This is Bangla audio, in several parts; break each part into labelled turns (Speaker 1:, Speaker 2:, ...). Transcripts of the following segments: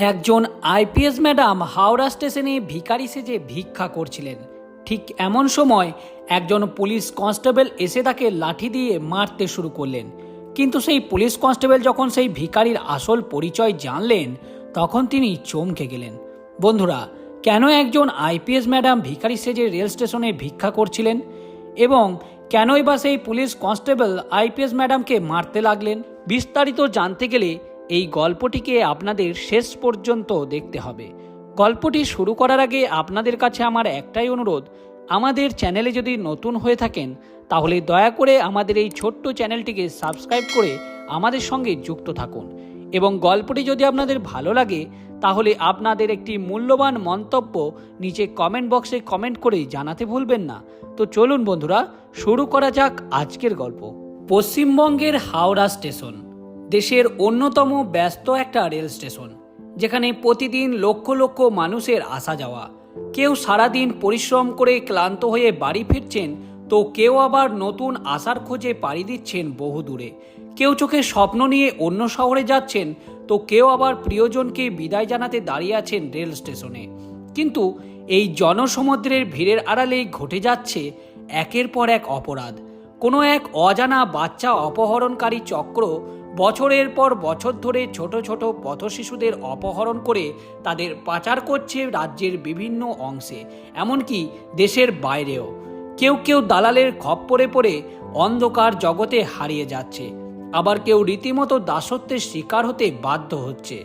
Speaker 1: একজন আইপিএস ম্যাডাম হাওড়া স্টেশনে ভিখারি সেজে ভিক্ষা করছিলেন। ঠিক এমন সময় একজন পুলিশ কনস্টেবল এসে তাকে লাঠি দিয়ে মারতে শুরু করলেন। কিন্তু সেই পুলিশ কনস্টেবল যখন সেই ভিখারির আসল পরিচয় জানলেন তখন তিনি চমকে গেলেন। বন্ধুরা, কেন একজন আইপিএস ম্যাডাম ভিখারি সেজে রেল স্টেশনে ভিক্ষা করছিলেন এবং কেনই বা সেই পুলিশ কনস্টেবল আইপিএস ম্যাডামকে মারতে লাগলেন, বিস্তারিত জানতে গেলে এই গল্পটিকে আপনাদের শেষ পর্যন্ত দেখতে হবে। গল্পটি শুরু করার আগে আপনাদের কাছে আমার একটাই অনুরোধ, আমাদের চ্যানেলে যদি নতুন হয়ে থাকেন তাহলে দয়া করে আমাদের এই ছোট্ট চ্যানেলটিকে সাবস্ক্রাইব করে আমাদের সঙ্গে যুক্ত থাকুন এবং গল্পটি যদি আপনাদের ভালো লাগে তাহলে আপনাদের একটি মূল্যবান মন্তব্য নিচে কমেন্ট বক্সে কমেন্ট করে জানাতে ভুলবেন না। তো চলুন বন্ধুরা, শুরু করা যাক আজকের গল্প। পশ্চিমবঙ্গের হাওড়া স্টেশন দেশের অন্যতম ব্যস্ত একটা রেল স্টেশন, যেখানে প্রতিদিন লক্ষ লক্ষ মানুষের আসা যাওয়া। কেউ সারাদিন পরিশ্রম করে ক্লান্ত হয়ে বাড়ি ফিরছেন, তো কেউ আবার নতুন আশার খোঁজে পাড়ি দিচ্ছেন বহু দূরে। কেউ চোখে স্বপ্ন নিয়ে অন্য শহরে যাচ্ছেন, তো কেউ আবার প্রিয়জনকে বিদায় জানাতে দাঁড়িয়ে আছেন রেল স্টেশনে। কিন্তু এই জনসমুদ্রের ভিড়ের আড়ালেই ঘটে যাচ্ছে একের পর এক অপরাধ। কোনো এক অজানা বাচ্চা অপহরণকারী চক্র বছরের পর বছর ধরে ছোট ছোট পথশিশুদের অপহরণ করে তাদের পাচার করছে রাজ্যের বিভিন্ন অংশে, এমনকি দেশের বাইরেও। কেউ কেউ দালালের খপ্পরে পড়ে অন্ধকার জগতে হারিয়ে যাচ্ছে, আবার কেউ রীতিমতো দাসত্বের শিকার হতে বাধ্য হচ্ছে।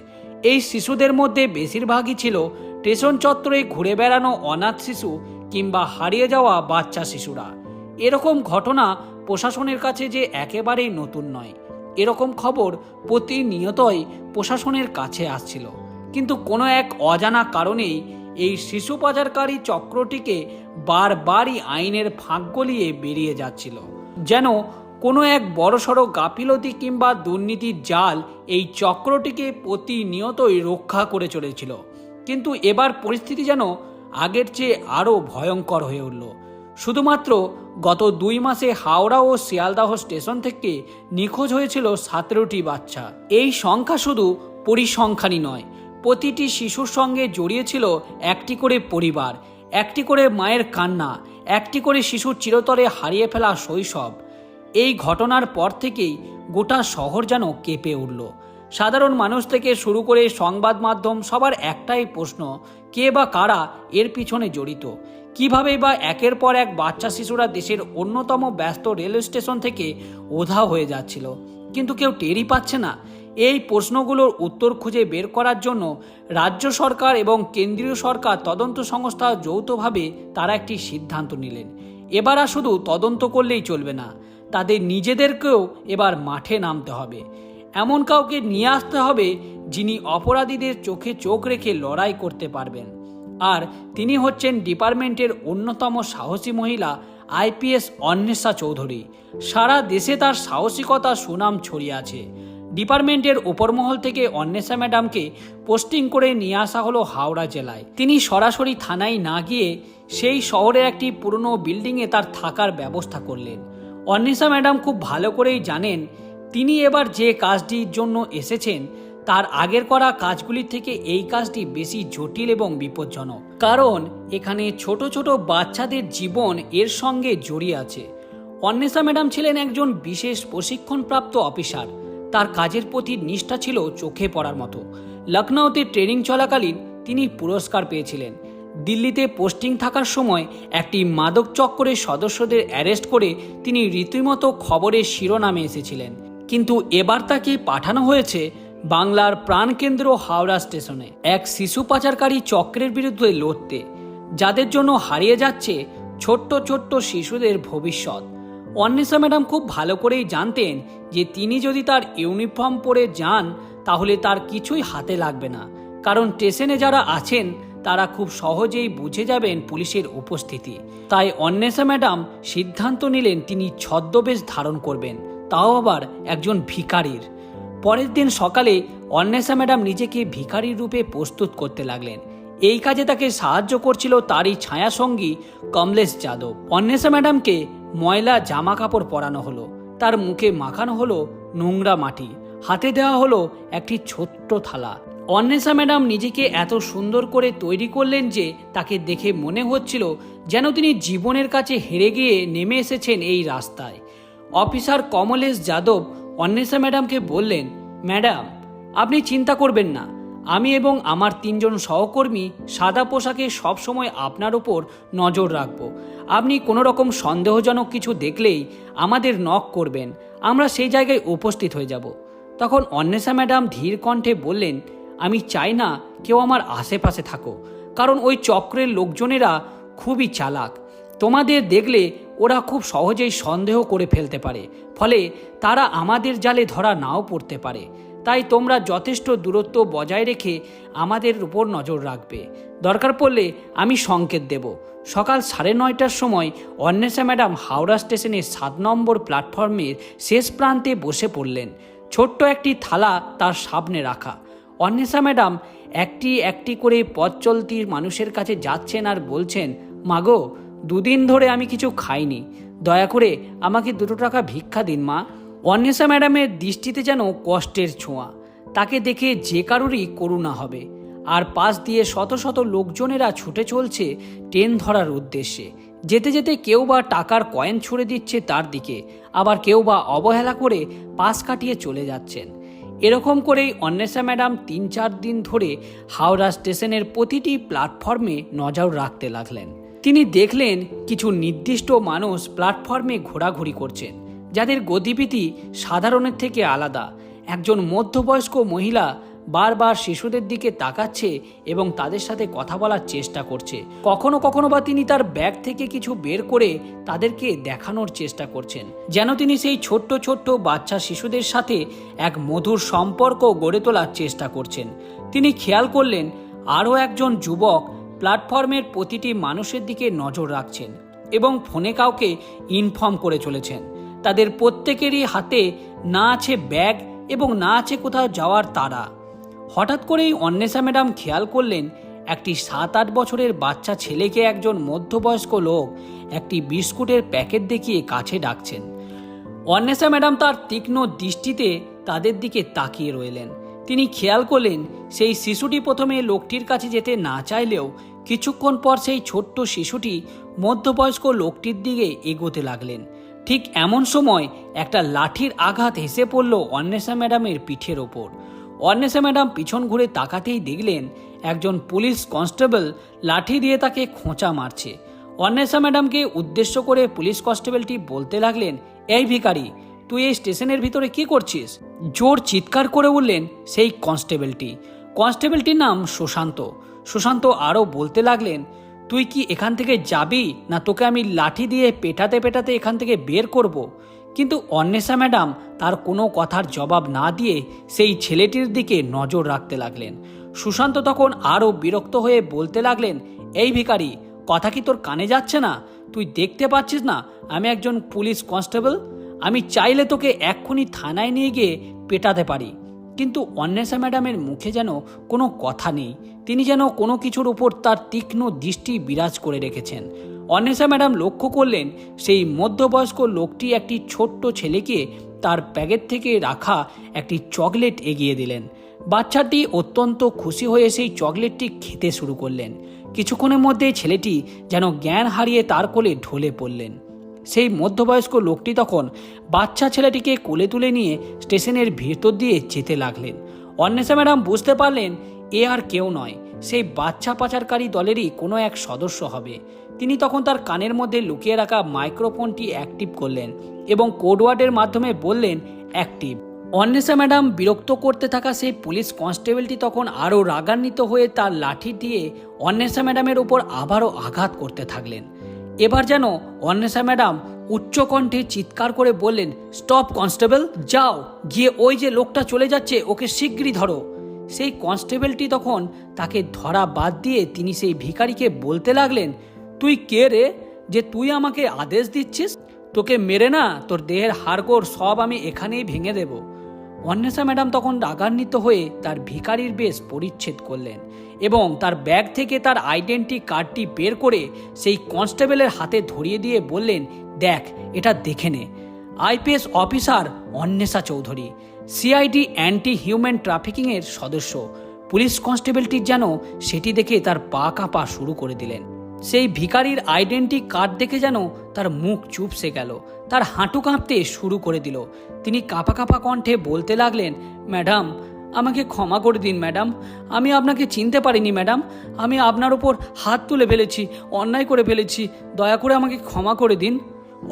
Speaker 1: এই শিশুদের মধ্যে বেশিরভাগই ছিল স্টেশন চত্বরে ঘুরে বেড়ানো অনাথ শিশু কিংবা হারিয়ে যাওয়া বাচ্চা শিশুরা। এরকম ঘটনা প্রশাসনের কাছে যে একেবারেই নতুন নয়, এরকম খবর প্রতিনিয়তই প্রশাসনের কাছে আসছিল। কিন্তু কোনো এক অজানা কারণেই এই শিশু পাচারকারী চক্রটিকে বারবারই আইনের ফাঁক গলিয়ে বেরিয়ে যাচ্ছিল। যেন কোনো এক বড়সড় গাফিলতি কিংবা দুর্নীতির জাল এই চক্রটিকে প্রতিনিয়তই রক্ষা করে চলেছিল। কিন্তু এবার পরিস্থিতি যেন আগের চেয়ে আরও ভয়ঙ্কর হয়ে উঠল। শুধুমাত্র গত 2 মাসে হাওড়া ও শিয়ালদাহ স্টেশন থেকে নিখোঁজ হয়েছিল 17টি বাচ্চা। এই সংখ্যা শুধু পরিসংখ্যানই নয়, প্রতিটি শিশুর সঙ্গে জড়িয়েছিল একটি করে পরিবার, একটি করে মায়ের কান্না, একটি করে শিশুর চিরতরে হারিয়ে ফেলা শৈশব। এই ঘটনার পর থেকেই গোটা শহর যেন কেঁপে উঠল। সাধারণ মানুষ থেকে শুরু করে সংবাদ মাধ্যম, সবার একটাই প্রশ্ন, কে বা কারা এর পিছনে জড়িত? কিভাবে বা একের পর এক বাচ্চা শিশুরা দেশের অন্যতম ব্যস্ত রেল স্টেশন থেকে উধাও হয়ে যাচ্ছিল, কিন্তু কেউ টেরই পাচ্ছে না? এই প্রশ্নগুলোর উত্তর খুঁজে বের করার জন্য রাজ্য সরকার এবং কেন্দ্রীয় সরকার তদন্ত সংস্থা যৌথভাবে তারা একটি সিদ্ধান্ত নিলেন। এবার আর শুধু তদন্ত করলেই চলবে না, তাদের নিজেদেরকেও এবার মাঠে নামতে হবে। এমন কাউকে নিয়ে আসতে হবে যিনি অপরাধীদের চোখে চোখ রেখে লড়াই করতে পারবেন। আর তিনি হচ্ছেন ডিপার্টমেন্টের অন্যতম সাহসী মহিলা আইপিএস অন্বেষা চৌধুরী। সারা দেশে তার সাহসিকতা সুনাম ছড়িয়ে আছে। ডিপার্টমেন্টের উপরমহল থেকে অন্বেষা ম্যাডামকে পোস্টিং করে নিয়ে আসা হলো হাওড়া জেলায়। তিনি সরাসরি থানায় না গিয়ে সেই শহরের একটি পুরনো বিল্ডিংয়ে তার থাকার ব্যবস্থা করলেন। অন্বেষা ম্যাডাম খুব ভালো করেই জানেন তিনি এবার যে কাজটির জন্য এসেছেন তার আগের করা কাজগুলির থেকে এই কাজটি বেশি জটিল এবং বিপজ্জনক, কারণ এখানে ছোট ছোট বাচ্চাদের জীবন এর সঙ্গে জড়িয়ে আছে। অন্বেষা ম্যাডাম ছিলেন একজন বিশেষ প্রশিক্ষণপ্রাপ্ত অফিসার। তার কাজের প্রতি নিষ্ঠা ছিল চোখে পড়ার মতো। লখনৌতে ট্রেনিং চলাকালীন তিনি পুরস্কার পেয়েছিলেন। দিল্লিতে পোস্টিং থাকার সময় একটি মাদক চক্রের সদস্যদের অ্যারেস্ট করে তিনি রীতিমতো খবরের শিরোনামে এসেছিলেন। কিন্তু এবার তাকে পাঠানো হয়েছে বাংলার প্রাণকেন্দ্র হাওড়া স্টেশনে এক শিশু পাচারকারী চক্রের বিরুদ্ধে লড়তে, যাদের জন্য হারিয়ে যাচ্ছে ছোট্ট ছোট্ট শিশুদের ভবিষ্যৎ। অন্বেষা ম্যাডাম খুব ভালো করেই জানতেন যে তিনি যদি তার ইউনিফর্ম পরে যান তাহলে তার কিছুই হাতে লাগবে না, কারণ স্টেশনে যারা আছেন তারা খুব সহজেই বুঝে যাবেন পুলিশের উপস্থিতি। তাই অন্বেষা ম্যাডাম সিদ্ধান্ত নিলেন তিনি ছদ্মবেশ ধারণ করবেন, তাও আবার একজন ভিখারির। পরের দিন সকালে অন্বেষা ম্যাডাম নিজেকে ভিখারির রূপে প্রস্তুত করতে লাগলেন। এই কাজে তাকে সাহায্য করছিল তারই ছায়াসঙ্গী কমলেশ যাদব। অন্বেষা ম্যাডামকে ময়লা জামা কাপড় পরানো হলো, তার মুখে মাখানো হলো নোংরা মাটি, হাতে দেওয়া হলো একটি ছোট্ট থালা। অন্বেষা ম্যাডাম নিজেকে এত সুন্দর করে তৈরি করলেন যে তাকে দেখে মনে হচ্ছিল যেন তিনি জীবনের কাছে হেরে গিয়ে নেমে এসেছেন এই রাস্তায়। অফিসার কমলেশ যাদব অন্বেষা ম্যাডামকে বললেন, ম্যাডাম আপনি চিন্তা করবেন না, আমি এবং আমার 3 জন সহকর্মী সাদা পোশাকে সবসময় আপনার ওপর নজর রাখব। আপনি কোনো রকম সন্দেহজনক কিছু দেখলেই আমাদের নক করবেন, আমরা সেই জায়গায় উপস্থিত হয়ে যাব। তখন অন্বেষা ম্যাডাম ধীর কণ্ঠে বললেন, আমি চাই না কেউ আমার আশেপাশে থাকো, কারণ ওই চক্রের লোকজনেরা খুবই চালাক। তোমাদের দেখলে ওরা খুব সহজেই সন্দেহ করে ফেলতে পারে, ফলে তারা আমাদের জালে ধরা নাও পড়তে পারে। তাই তোমরা যথেষ্ট দূরত্ব বজায় রেখে আমাদের উপর নজর রাখবে। দরকার পড়লে আমি সংকেত দেব। সকাল 9:30টার সময় অন্বেষা ম্যাডাম হাওড়া স্টেশনের 7 নম্বর প্ল্যাটফর্মের শেষ প্রান্তে বসে পড়লেন। ছোট্ট একটি থালা তার সামনে রাখা। অন্বেষা ম্যাডাম একটি একটি করে পথ চলতি মানুষের কাছে যাচ্ছেন আর বলছেন, মাগো 2 দিন ধরে আমি কিছু খাইনি, দয়া করে আমাকে 2 টাকা ভিক্ষা দিন মা। অন্বেষা ম্যাডামের দৃষ্টিতে যেন কষ্টের ছোঁয়া। তাকে দেখে যে কারোরই করুণা হবে। আর পাশ দিয়ে শত শত লোকজনেরা ছুটে চলছে ট্রেন ধরার উদ্দেশ্যে। যেতে যেতে কেউ বা টাকার কয়েন ছুঁড়ে দিচ্ছে তার দিকে, আবার কেউ বা অবহেলা করে পাশ কাটিয়ে চলে যাচ্ছেন। এরকম করেই অন্বেষা ম্যাডাম 3-4 দিন ধরে হাওড়া স্টেশনের প্রতিটি প্ল্যাটফর্মে নজর রাখতে লাগলেন। তিনি দেখলেন কিছু নির্দিষ্ট মানুষ প্ল্যাটফর্মে ঘোরাঘুরি করছেন, যাদের গতিবিধি সাধারণের থেকে আলাদা। একজন মধ্যবয়স্ক মহিলা বারবার শিশুদের দিকে তাকাচ্ছে এবং তাদের সাথে কথা বলার চেষ্টা করছে। কখনো কখনো বা তিনি তার ব্যাগ থেকে কিছু বের করে তাদেরকে দেখানোর চেষ্টা করছেন, যেন তিনি সেই ছোট্ট ছোট্ট বাচ্চা শিশুদের সাথে এক মধুর সম্পর্ক গড়ে তোলার চেষ্টা করছেন। তিনি খেয়াল করলেন আরও একজন যুবক প্ল্যাটফর্মের প্রতিটি মানুষের দিকে নজর রাখছেন এবং ফোনে কাউকে ইনফর্ম করে চলেছেন। তাদের প্রত্যেকেরই হাতে না আছে ব্যাগ এবং না আছে কোথাও যাওয়ার তাড়া। হঠাৎ করেই অন্বেষা ম্যাডাম খেয়াল করলেন একটি 7-8 বছরের বাচ্চা ছেলেকে একজন মধ্যবয়স্ক লোক একটি বিস্কুটের প্যাকেট দেখিয়ে কাছে ডাকছেন। অন্বেষা ম্যাডাম তার তীক্ষ্ণ দৃষ্টিতে তাদের দিকে তাকিয়ে রইলেন। তিনি খেয়াল করলেন সেই শিশুটি প্রথমে লোকটির কাছে যেতে না চাইলেও কিছুক্ষণ পর সেই ছোট্ট শিশুটি মধ্যবয়স্ক লোকটির দিকে এগোতে লাগলেন। ঠিক এমন সময় একটা লাঠির আঘাত হেসে পড়ল অন্বেষা ম্যাডামের পিঠের ওপর। অন্বেষা ম্যাডাম পিছন ঘুরে তাকাতেই দেখলেন একজন পুলিশ কনস্টেবল লাঠি দিয়ে তাকে খোঁচা মারছে। অন্বেষা ম্যাডামকে উদ্দেশ্য করে পুলিশ কনস্টেবলটি বলতে লাগলেন, এই ভিখারি, তুই এই স্টেশনের ভিতরে কি করছিস? জোর চিৎকার করে উঠলেন সেই কনস্টেবলটি। কনস্টেবলটির নাম সুশান্ত। সুশান্ত আরও বলতে লাগলেন, তুই কি এখান থেকে যাবি, না তোকে আমি লাঠি দিয়ে পেটাতে পেটাতে এখান থেকে বের করব? কিন্তু অন্বেষা ম্যাডাম তার কোনো কথার জবাব না দিয়ে সেই ছেলেটির দিকে নজর রাখতে লাগলেন। সুশান্ত তখন আরও বিরক্ত হয়ে বলতে লাগলেন, এই ভিখারি, কথা কি তোর কানে যাচ্ছে না? তুই দেখতে পাচ্ছিস না আমি একজন পুলিশ কনস্টেবল? আমি চাইলে তোকে এক্ষুনি থানায় নিয়ে গিয়ে পেটাতে পারি। কিন্তু অন্বেষা ম্যাডামের মুখে যেন কোনো কথা নেই। তিনি যেন কোনো কিছুর উপর তার তীক্ষ্ণ দৃষ্টি বিরাজ করে রেখেছেন। অন্বেষা ম্যাডাম লক্ষ্য করলেন সেই মধ্যবয়স্ক লোকটি একটি ছোট্ট ছেলেকে তার প্যাকেট থেকে রাখা একটি চকলেট এগিয়ে দিলেন। বাচ্চাটি অত্যন্ত খুশি হয়ে সেই চকলেটটি খেতে শুরু করলেন। কিছুক্ষণের মধ্যেই ছেলেটি যেন জ্ঞান হারিয়ে তার কোলে ঢলে পড়লেন। সেই মধ্যবয়স্ক লোকটি তখন বাচ্চা ছেলেটিকে কোলে তুলে নিয়ে স্টেশনের ভিতর দিয়ে যেতে লাগলেন। অন্বেষা ম্যাডাম বুঝতে পারলেন এ আর কেউ নয়, সেই বাচ্চা পাচারকারী দলেরই কোনো এক সদস্য হবে। তিনি তখন তার কানের মধ্যে লুকিয়ে রাখা মাইক্রোফোনটি অ্যাক্টিভ করলেন এবং কোডওয়ার্ডের মাধ্যমে বললেন, অ্যাক্টিভ। অন্বেষা ম্যাডাম বিরক্ত করতে থাকা সেই পুলিশ কনস্টেবলটি তখন আরও রাগান্বিত হয়ে তার লাঠি দিয়ে অন্বেষা ম্যাডামের উপর আবারও আঘাত করতে থাকলেন। এবার যেন অন্বেষা ম্যাডাম উচ্চকণ্ঠে চিৎকার করে বললেন, স্টপ কনস্টেবল, যাও গিয়ে ওই যে লোকটা চলে যাচ্ছে ওকে শিগগিরই ধরো। সেই কনস্টেবলটি তখন তাকে ধরা বাদ দিয়ে তিনি সেই ভিখারিকে বলতে লাগলেন, তুই কে রে যে তুই আমাকে আদেশ দিচ্ছিস? তোকে মেরে না তোর দেহের হাড়গোড় সব আমি এখানেই ভেঙে দেব। অন্বেষা ম্যাডাম তখন রাগান্বিত হয়ে তার ভিখারির বেশ পরিচ্ছেদ করলেন এবং তার ব্যাগ থেকে তার আইডেন্টি কার্ডটি বের করে সেই কনস্টেবলের হাতে ধরিয়ে দিয়ে বললেন, দেখ এটা দেখে নে, IPS officer Anwesha Chowdhury, CID anti human ট্রাফিকিংয়ের সদস্য, পুলিশ কনস্টেবলটির যেন সেটি দেখে তার পা কাঁপা শুরু করে দিলেন। সেই ভিখারির আইডেন্টি কার্ড দেখে যেন তার মুখ চুপসে গেল, তার হাঁটু কাঁপতে শুরু করে দিল। তিনি কাঁপা কাঁপা কণ্ঠে বলতে লাগলেন, ম্যাডাম, আমাকে ক্ষমা করে দিন ম্যাডাম, আমি আপনাকে চিনতে পারিনি ম্যাডাম, আমি আপনার ওপর হাত তুলে ফেলেছি, অন্যায় করে ফেলেছি, দয়া করে আমাকে ক্ষমা করে দিন।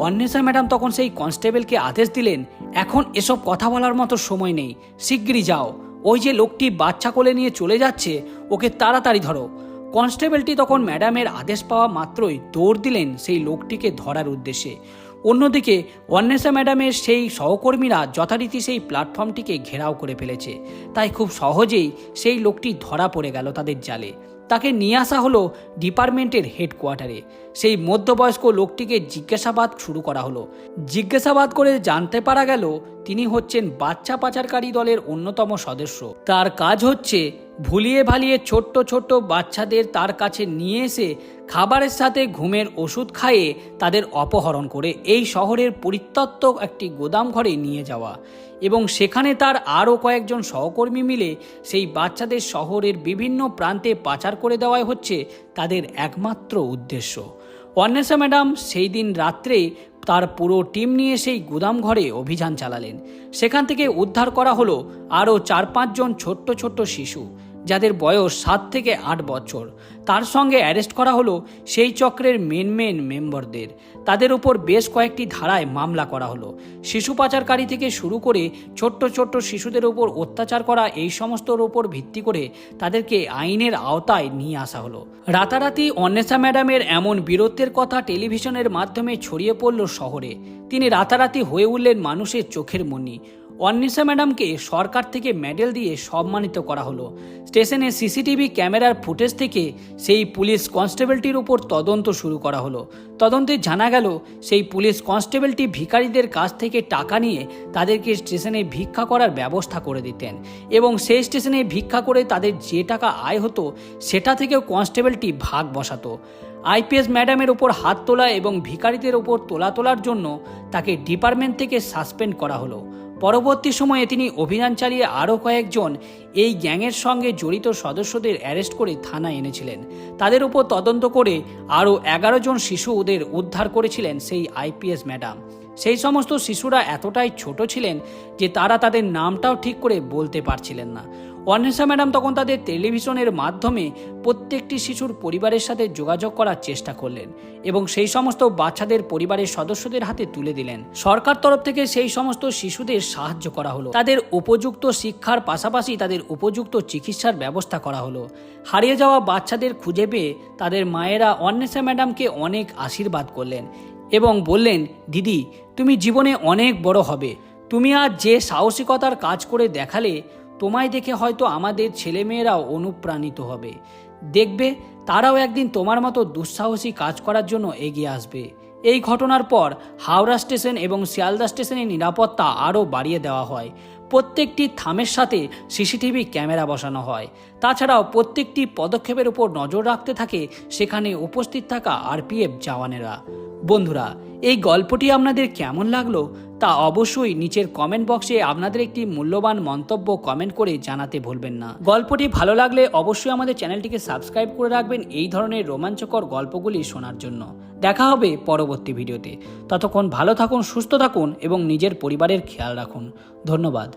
Speaker 1: অন্বেষা ম্যাডাম তখন সেই কনস্টেবলকে আদেশ দিলেন, এখন এসব কথা বলার মতো সময় নেই, শিগগিরই যাও, ওই যে লোকটি বাচ্চা কোলে নিয়ে চলে যাচ্ছে ওকে তাড়াতাড়ি ধরো। কনস্টেবলটি তখন ম্যাডামের আদেশ পাওয়া মাত্রই দৌড় দিলেন সেই লোকটিকে ধরার উদ্দেশ্যে। অন্যদিকে অন্বেষা ম্যাডামের সেই সহকর্মীরা যথারীতি সেই প্ল্যাটফর্মটিকে ঘেরাও করে ফেলেছে, তাই খুব সহজেই সেই লোকটি ধরা পড়ে গেল তাদের জালে। তাকে নিয়ে আসা হলো ডিপার্টমেন্টের হেডকোয়ার্টারে। সেই মধ্যবয়স্ক লোকটিকে জিজ্ঞাসাবাদ শুরু করা হলো। জিজ্ঞাসাবাদ করে জানতে পারা গেল তিনি হচ্ছেন বাচ্চা পাচারকারী দলের অন্যতম সদস্য। তার কাজ হচ্ছে ভুলিয়ে ভালিয়ে ছোট্ট ছোট্ট বাচ্চাদের তার কাছে নিয়ে এসে খাবারের সাথে ঘুমের ওষুধ খাইয়ে তাদের অপহরণ করে এই শহরের পরিত্যক্ত একটি গোদাম ঘরে নিয়ে যাওয়া এবং সেখানে তার আরও কয়েকজন সহকর্মী মিলে সেই বাচ্চাদের শহরের বিভিন্ন প্রান্তে পাচার করে দেওয়াই হচ্ছে তাদের একমাত্র উদ্দেশ্য। অন্বেষা ম্যাডাম সেই দিন রাত্রে তার পুরো টিম নিয়ে সেই গুদাম ঘরে অভিযান চালালেন। সেখান থেকে উদ্ধার করা হলো আরও 4-5 জন ছোট্ট ছোট্ট শিশু, যাদের বয়স 7 থেকে 8 বছর। তার সঙ্গে অ্যারেস্ট করা হলো সেই চক্রের মেন মেম্বারদের। তাদের উপর বেশ কয়েকটি ধারায় মামলা করা হলো। শিশু পাচারকারী থেকে শুরু করে ছোট্ট ছোট্ট শিশুদের উপর অত্যাচার করা, এই সমস্তর উপর ভিত্তি করে তাদেরকে আইনের আওতায় নিয়ে আসা হলো। রাতারাতি অন্বেষা ম্যাডামের এমন বীরত্বের কথা টেলিভিশনের মাধ্যমে ছড়িয়ে পড়ল শহরে। তিনি রাতারাতি হয়ে উঠলেন মানুষের চোখের মণি। অন্বেষা ম্যাডামকে সরকার থেকে মেডেল দিয়ে সম্মানিত করা হলো। স্টেশনে সিসিটিভি ক্যামেরার ফুটেজ থেকে সেই পুলিশ কনস্টেবলটির উপর তদন্ত শুরু করা হলো। তদন্তে জানা গেল সেই পুলিশ কনস্টেবলটি ভিখারিদের কাছ থেকে টাকা নিয়ে তাদেরকে স্টেশনে ভিক্ষা করার ব্যবস্থা করে দিতেন এবং সেই স্টেশনে ভিক্ষা করে তাদের যে টাকা আয় হতো সেটা থেকেও কনস্টেবলটি ভাগ বসাতো। আইপিএস ম্যাডামের ওপর হাত তোলা এবং ভিখারিদের ওপর তোলার জন্য তাকে ডিপার্টমেন্ট থেকে সাসপেন্ড করা হলো। পরবর্তী সময়ে তিনি অভিযান চালিয়ে আরও কয়েকজন এই গ্যাংয়ের সঙ্গে জড়িত সদস্যদের অ্যারেস্ট করে থানায় এনেছিলেন। তাদের উপর তদন্ত করে আরও 11 জন শিশুদের উদ্ধার করেছিলেন সেই আইপিএস ম্যাডাম। সেই সমস্ত শিশুরা এতটাই ছোট ছিলেন যে তারা তাদের নামটাও ঠিক করে বলতে পারছিলেন না। অন্বেষা ম্যাডাম তখন তাদের টেলিভিশনের মাধ্যমে প্রত্যেকটি শিশুর পরিবারের সাথে যোগাযোগ করার চেষ্টা করলেন এবং সেই সমস্ত বাচ্চাদের পরিবারের সদস্যদের হাতে তুলে দিলেন। সরকার তরফ থেকে সেই সমস্ত শিশুদের সাহায্য করা হলো। তাদের উপযুক্ত শিক্ষার পাশাপাশি তাদের উপযুক্ত চিকিৎসার ব্যবস্থা করা হলো। হারিয়ে যাওয়া বাচ্চাদের খুঁজে পেয়ে তাদের মায়েরা অন্বেষা ম্যাডামকে অনেক আশীর্বাদ করলেন এবং বললেন, দিদি, তুমি জীবনে অনেক বড় হবে। তুমি আজ যে সাহসিকতার কাজ করে দেখালে, তোমায় দেখে হয়তো আমাদের ছেলেমেয়েরাও অনুপ্রাণিত হবে। দেখবে তারাও একদিন তোমার মতো দুঃসাহসী কাজ করার জন্য এগিয়ে আসবে। এই ঘটনার পর হাওড়া স্টেশন এবং শিয়ালদা স্টেশনের নিরাপত্তা আরও বাড়িয়ে দেওয়া হয়। প্রত্যেকটি থামের সাথে সিসিটিভি ক্যামেরা বসানো হয়। তাছাড়াও প্রত্যেকটি পদক্ষেপের উপর নজর রাখতে থাকে সেখানে উপস্থিত থাকা আরপিএফ জওয়ানেরা। বন্ধুরা, এই গল্পটি আপনাদের কেমন লাগলো তা অবশ্যই নিচের কমেন্ট বক্সে আপনাদের একটি মূল্যবান মন্তব্য কমেন্ট করে জানাতে ভুলবেন না। গল্পটি ভালো লাগলে অবশ্যই আমাদের চ্যানেলটিকে সাবস্ক্রাইব করে রাখবেন এই ধরনের রোমাঞ্চকর গল্পগুলি শোনার জন্য। দেখা হবে পরবর্তী ভিডিওতে। ততক্ষণ ভালো থাকুন, সুস্থ থাকুন এবং নিজের পরিবারের খেয়াল রাখুন। ধন্যবাদ।